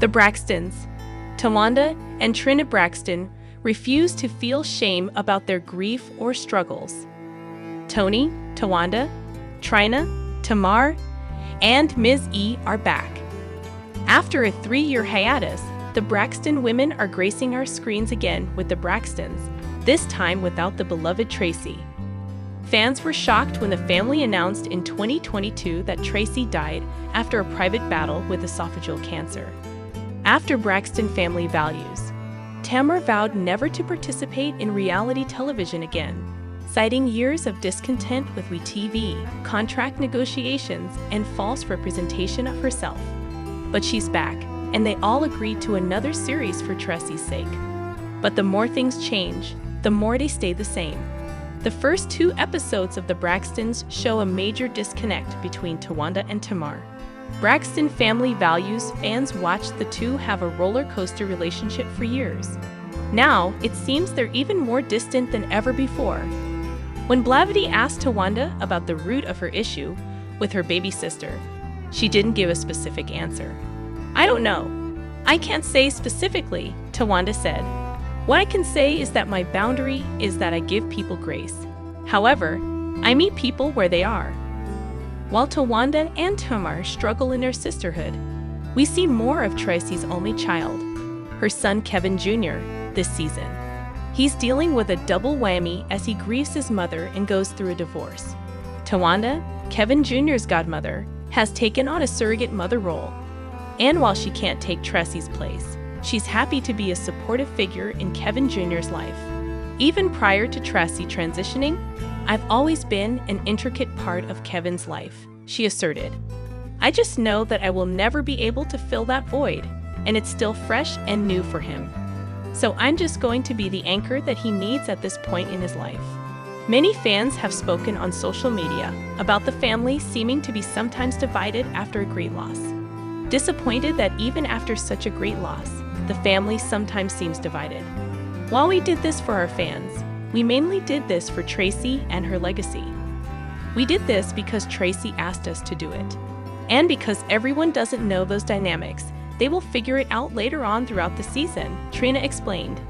The Braxtons, Towanda and Trina Braxton, refuse to feel shame about their grief or struggles. Tony, Towanda, Trina, Tamar, and Ms. E are back. After a 3-year hiatus, the Braxton women are gracing our screens again with the Braxtons, this time without the beloved Traci. Fans were shocked when the family announced in 2022 that Traci died after a private battle with esophageal cancer. After Braxton family values, Tamar vowed never to participate in reality television again, citing years of discontent with WeTV, contract negotiations, and false representation of herself. But she's back, and they all agreed to another series for Traci's sake. But the more things change, the more they stay the same. The first 2 episodes of The Braxtons show a major disconnect between Towanda and Tamar. Braxton family values fans watched the two have a roller coaster relationship for years. Now, it seems they're even more distant than ever before. When Blavity asked Towanda about the root of her issue with her baby sister, she didn't give a specific answer. "I don't know. I can't say specifically," Towanda said. "What I can say is that my boundary is that I give people grace. However, I meet people where they are." While Towanda and Tamar struggle in their sisterhood, we see more of Traci's only child, her son Kevin Jr., this season. He's dealing with a double whammy as he grieves his mother and goes through a divorce. Towanda, Kevin Jr.'s godmother, has taken on a surrogate mother role. And while she can't take Traci's place, she's happy to be a supportive figure in Kevin Jr.'s life. Even prior to Traci transitioning, "I've always been an intricate part of Kevin's life," she asserted. "I just know that I will never be able to fill that void, and it's still fresh and new for him. So I'm just going to be the anchor that he needs at this point in his life." Many fans have spoken on social media about the family seeming to be sometimes divided after a great loss. Disappointed that even after such a great loss, the family sometimes seems divided. While we did this for our fans, we mainly did this for Traci and her legacy. We did this because Traci asked us to do it. And because everyone doesn't know those dynamics, they will figure it out later on throughout the season, Trina explained.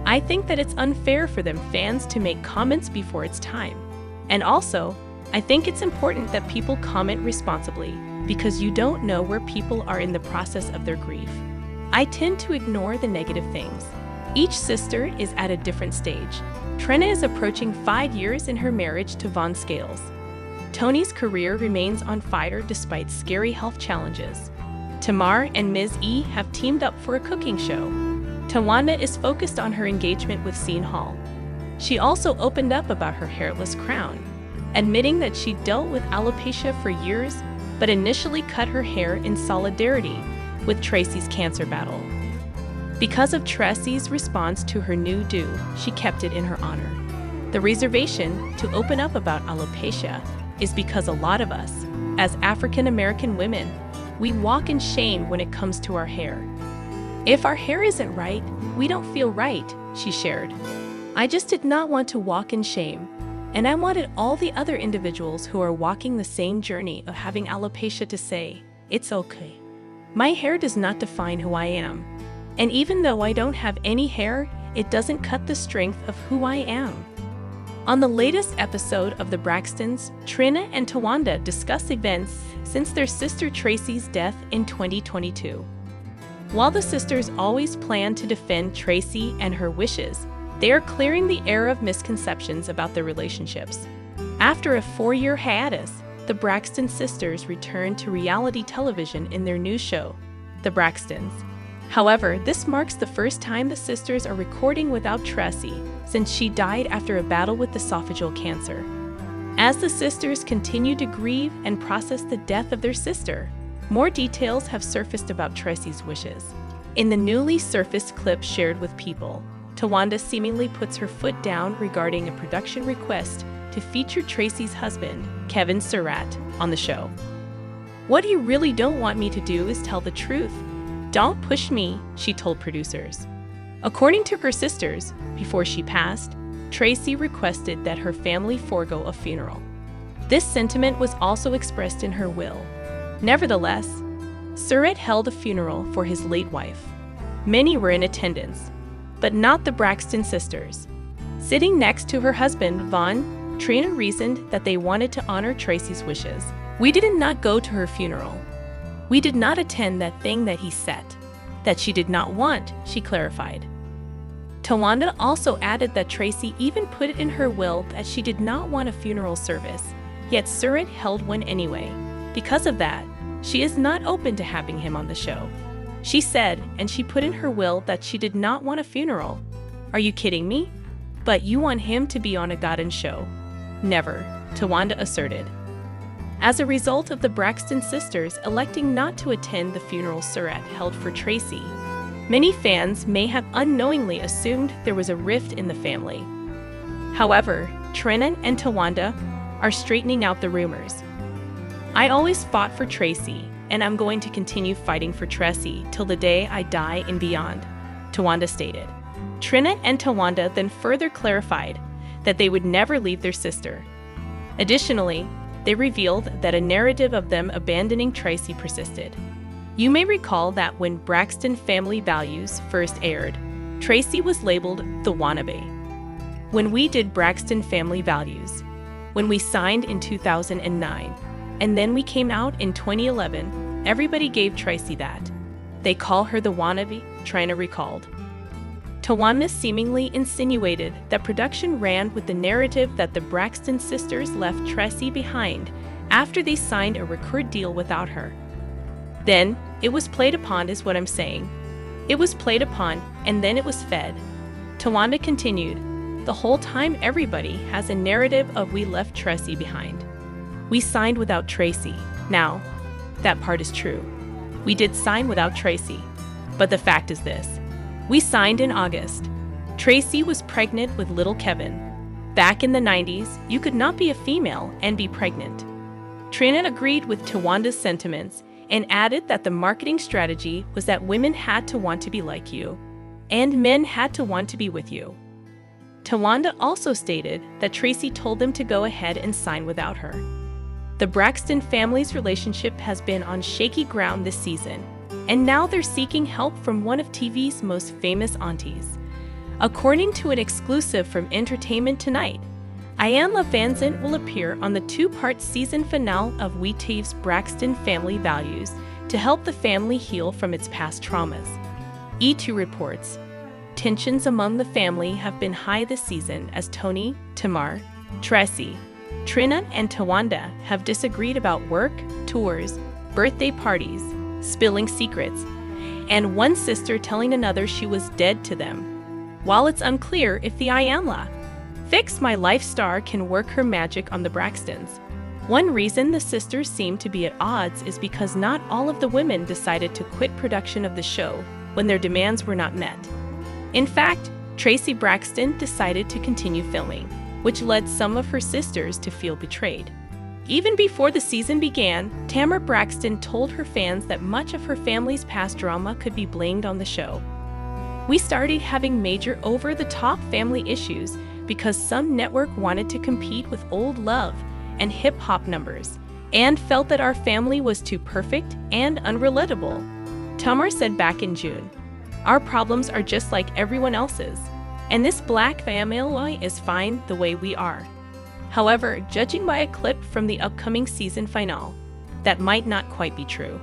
"I think that it's unfair for them fans to make comments before it's time. And also, I think it's important that people comment responsibly because you don't know where people are in the process of their grief. I tend to ignore the negative things. Each sister is at a different stage. Trina is approaching 5 years in her marriage to Von Scales. Tony's career remains on fire despite scary health challenges. Tamar and Ms. E have teamed up for a cooking show. Towanda is focused on her engagement with Sean Hall. She also opened up about her hairless crown, admitting that she dealt with alopecia for years, but initially cut her hair in solidarity with Traci's cancer battle. Because of Traci's response to her new do, she kept it in her honor. The reservation to open up about alopecia is because a lot of us, as African American women, we walk in shame when it comes to our hair. "If our hair isn't right, we don't feel right," she shared. "I just did not want to walk in shame, and I wanted all the other individuals who are walking the same journey of having alopecia to say, it's okay. My hair does not define who I am. And even though I don't have any hair, it doesn't cut the strength of who I am." On the latest episode of The Braxtons, Trina and Towanda discuss events since their sister Traci's death in 2022. While the sisters always plan to defend Traci and her wishes, they are clearing the air of misconceptions about their relationships. After a 4-year hiatus, the Braxton sisters returned to reality television in their new show, The Braxtons. However, this marks the first time the sisters are recording without Traci since she died after a battle with esophageal cancer. As the sisters continue to grieve and process the death of their sister, more details have surfaced about Traci's wishes. In the newly surfaced clip shared with People, Towanda seemingly puts her foot down regarding a production request to feature Traci's husband, Kevin Surratt, on the show. "What you really don't want me to do is tell the truth. Don't push me," she told producers. According to her sisters, before she passed, Traci requested that her family forego a funeral. This sentiment was also expressed in her will. Nevertheless, Surratt held a funeral for his late wife. Many were in attendance, but not the Braxton sisters. Sitting next to her husband, Vaughn, Trina reasoned that they wanted to honor Traci's wishes. "We did not go to her funeral. We did not attend that thing that he said, that she did not want," she clarified. Towanda also added that Traci even put it in her will that she did not want a funeral service, yet Surratt held one anyway. Because of that, she is not open to having him on the show. She said, and she put in her will that she did not want a funeral. "Are you kidding me? But you want him to be on a garden show?" "Never," Towanda asserted. As a result of the Braxton sisters electing not to attend the funeral Surratt held for Traci, many fans may have unknowingly assumed there was a rift in the family. However, Trina and Towanda are straightening out the rumors. "I always fought for Traci, and I'm going to continue fighting for Traci till the day I die and beyond," Towanda stated. Trina and Towanda then further clarified that they would never leave their sister. Additionally, they revealed that a narrative of them abandoning Traci persisted. You may recall that when Braxton Family Values first aired, Traci was labeled the wannabe. When we did Braxton Family Values, when we signed in 2009, and then we came out in 2011, everybody gave Traci that. They call her the wannabe, Trina recalled. Towanda seemingly insinuated that production ran with the narrative that the Braxton sisters left Traci behind after they signed a record deal without her. Then, it was played upon is what I'm saying. It was played upon, and then it was fed. Towanda continued, "The whole time everybody has a narrative of we left Traci behind. We signed without Traci. Now, that part is true. We did sign without Traci. But the fact is this. We signed in August. Traci was pregnant with little Kevin. Back in the 90s, you could not be a female and be pregnant." Trina agreed with Towanda's sentiments and added that the marketing strategy was that women had to want to be like you, and men had to want to be with you. Towanda also stated that Traci told them to go ahead and sign without her. The Braxton family's relationship has been on shaky ground this season, and now they're seeking help from one of TV's most famous aunties. According to an exclusive from Entertainment Tonight, Iyanla Vanzant will appear on the two-part season finale of WeTV's Braxton Family Values to help the family heal from its past traumas. E2 reports, tensions among the family have been high this season as Tony, Tamar, Traci, Trina, and Towanda have disagreed about work, tours, birthday parties, spilling secrets, and one sister telling another she was dead to them. While it's unclear if the Iyanla Fix My Life star can work her magic on the Braxtons, one reason the sisters seem to be at odds is because not all of the women decided to quit production of the show when their demands were not met. In fact, Traci Braxton decided to continue filming, which led some of her sisters to feel betrayed. Even before the season began, Tamar Braxton told her fans that much of her family's past drama could be blamed on the show. "We started having major over-the-top family issues because some network wanted to compete with Old Love and hip-hop numbers and felt that our family was too perfect and unrelatable," Tamar said back in June. "Our problems are just like everyone else's, and this black family is fine the way we are." However, judging by a clip from the upcoming season finale, that might not quite be true.